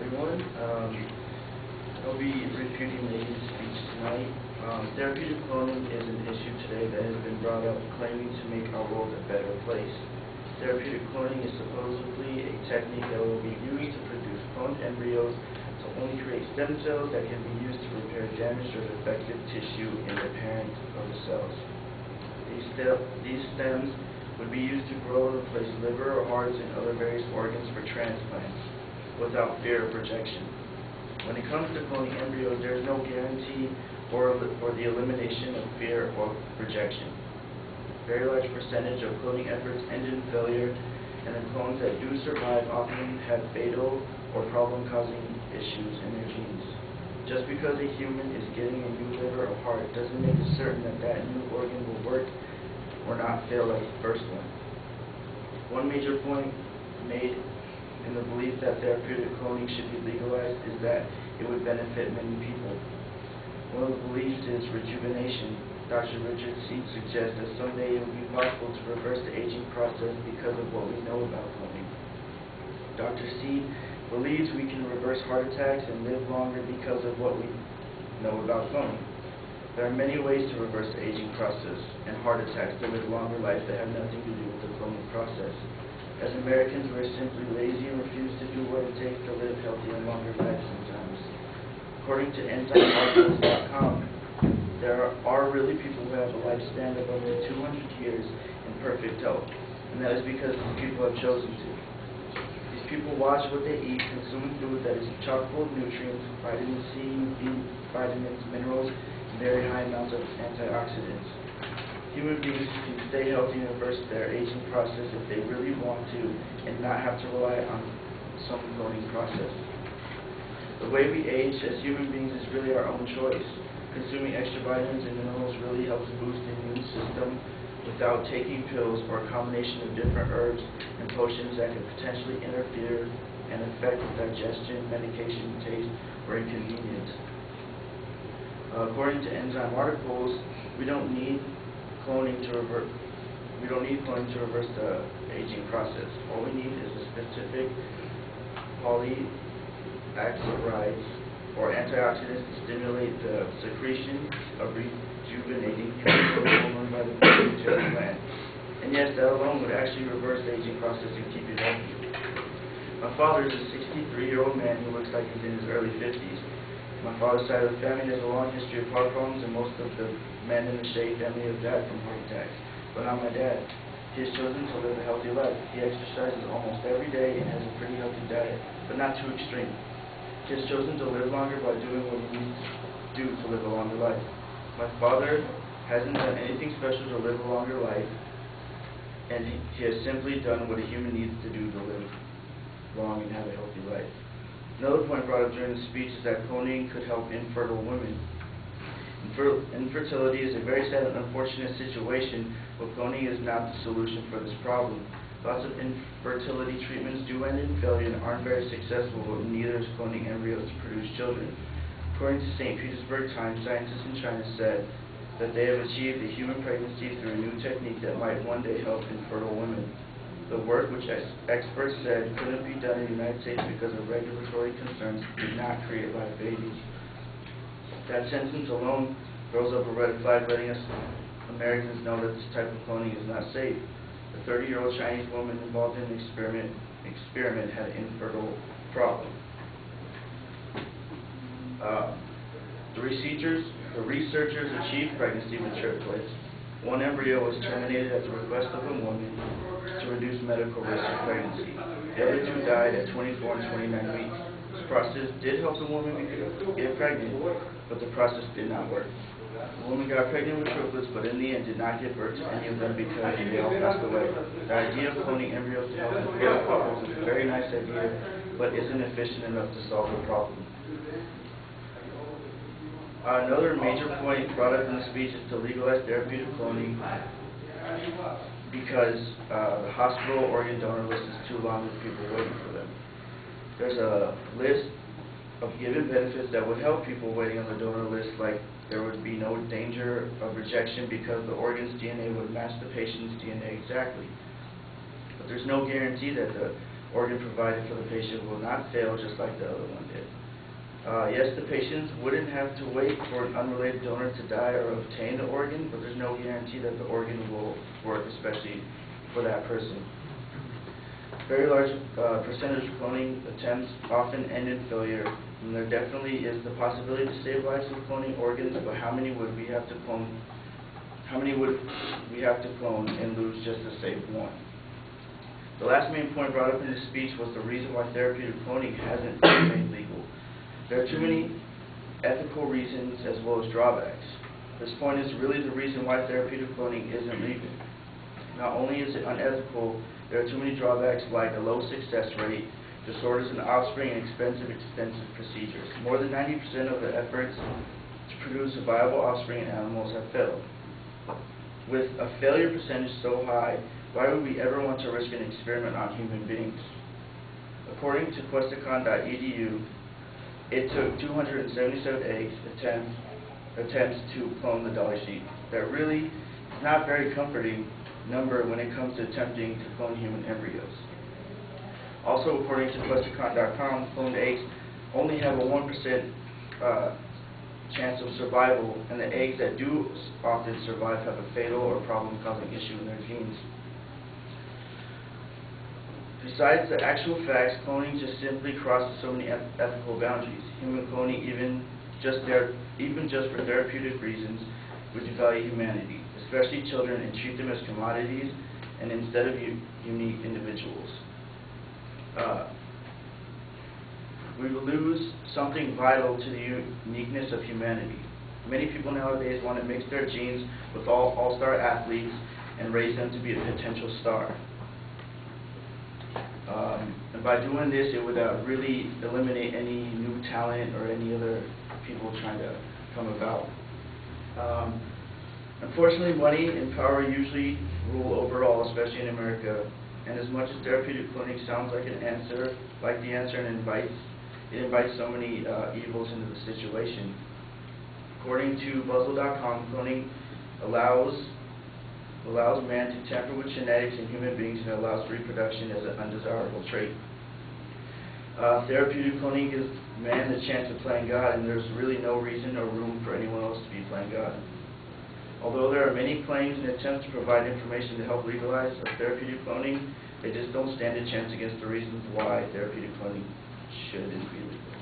everyone. I'll be refuting Megan's speech tonight. Therapeutic cloning is an issue today that has been brought up claiming to make our world a better place. Therapeutic cloning is supposedly a technique that will be used to produce cloned embryos to only create stem cells that can be used to repair damaged or defective tissue in the parent of the cells. These stems would be used to grow and replace liver or hearts and other various organs for transplants without fear of rejection. When it comes to cloning embryos, there is no guarantee or the elimination of fear or rejection. A very large percentage of cloning efforts end in failure, and the clones that do survive often have fatal or problem-causing issues in their genes. Just because a human is getting a new liver or heart doesn't make it certain that that new organ will work or not fail like the first one. One major point made in the belief that therapeutic cloning should be legalized is that it would benefit many people. One of the beliefs is rejuvenation. Dr. Richard Seed suggests that someday it will be possible to reverse the aging process because of what we know about cloning. Dr. Seed believes we can reverse heart attacks and live longer because of what we know about cloning. There are many ways to reverse the aging process and heart attacks to live longer lives that have nothing to do with the cloning process. As Americans, we're simply lazy and refuse to do what it takes to live healthy and longer lives sometimes. According to EnzymeArticles.com, there are really people who have a lifespan of up to 200 years in perfect health, and that is because these people have chosen to. These people watch what they eat, consuming food that is chock full of nutrients, vitamin C, B vitamins, minerals, and very high amounts of antioxidants. Human beings can stay healthy and reverse their aging process if they really want to and not have to rely on some cloning process. The way we age as human beings is really our own choice. Consuming extra vitamins and minerals really helps boost the immune system without taking pills or a combination of different herbs and potions that could potentially interfere and affect digestion, medication, taste, or inconvenience. According to Enzyme Articles, we don't need cloning to reverse the aging process. All we need is a specific polysaccharides or antioxidants to stimulate the secretion of rejuvenating hormone by the pituitary gland. And yes, that alone would actually reverse the aging process and keep you healthy. My father is a 63-year-old man who looks like he's in his early 50s. My father's side of the family has a long history of heart problems, and most of the men in the Shea family have died from heart attacks. But not my dad. He has chosen to live a healthy life. He exercises almost every day and has a pretty healthy diet, but not too extreme. He has chosen to live longer by doing what he needs to do to live a longer life. My father hasn't done anything special to live a longer life, and he has simply done what a human needs to do to live long and have a healthy life. Another point brought up during the speech is that cloning could help infertile women. Infertility is a very sad and unfortunate situation, but cloning is not the solution for this problem. Lots of infertility treatments do end in failure and aren't very successful, but neither is cloning embryos to produce children. According to St. Petersburg Times, scientists in China said that they have achieved a human pregnancy through a new technique that might one day help infertile women. The work, which experts said couldn't be done in the United States because of regulatory concerns, did not create live babies. That sentence alone throws up a red flag, letting us Americans know that this type of cloning is not safe. The 30-year-old Chinese woman involved in the experiment had an infertile problem. The researchers achieved pregnancy with triplets. One embryo was terminated at the request of a woman to reduce medical risk of pregnancy. The other two died at 24 and 29 weeks. This process did help the woman get pregnant, but the process did not work. The woman got pregnant with triplets, but in the end did not give birth to any of them because they all passed away. The idea of cloning embryos to help infertile couples is a very nice idea, but isn't efficient enough to solve the problem. Another major point brought up in the speech is to legalize therapeutic cloning because the hospital organ donor list is too long with people waiting for them. There's a list of given benefits that would help people waiting on the donor list, like there would be no danger of rejection because the organ's DNA would match the patient's DNA exactly. But there's no guarantee that the organ provided for the patient will not fail just like the other one did. Yes, the patients wouldn't have to wait for an unrelated donor to die or obtain the organ, but there's no guarantee that the organ will work, especially for that person. Very large percentage of cloning attempts often end in failure, and there definitely is the possibility to save lives with cloning organs, but how many would we have to clone? How many would we have to clone and lose just to save one? The last main point brought up in this speech was the reason why therapeutic cloning hasn't been made legal. There are too many ethical reasons as well as drawbacks. This point is really the reason why therapeutic cloning isn't legal. Not only is it unethical, there are too many drawbacks like a low success rate, disorders in the offspring, and expensive procedures. More than 90% of the efforts to produce a viable offspring in animals have failed. With a failure percentage so high, why would we ever want to risk an experiment on human beings? According to Questacon.edu, it took 277 attempts to clone the Dolly sheep. That really is not a very comforting number when it comes to attempting to clone human embryos. Also, according to Questacon.com, cloned eggs only have a 1% chance of survival, and the eggs that do often survive have a fatal or problem-causing issue in their genes. Besides the actual facts, cloning just simply crosses so many ethical boundaries. Human cloning, even just for therapeutic reasons, would devalue humanity, especially children, and treat them as commodities and instead of unique individuals. We will lose something vital to the uniqueness of humanity. Many people nowadays want to mix their genes with all-star athletes and raise them to be a potential star. And by doing this, it would really eliminate any new talent or any other people trying to come about. Unfortunately, money and power usually rule overall, especially in America. And as much as therapeutic cloning sounds like the answer, and it invites so many evils into the situation. According to Buzzle.com, cloning allows man to tamper with genetics in human beings and allows reproduction as an undesirable trait. Therapeutic cloning gives man the chance of playing God, and there's really no reason or room for anyone else to be playing God. Although there are many claims and attempts to provide information to help legalize therapeutic cloning, they just don't stand a chance against the reasons why therapeutic cloning shouldn't be legal.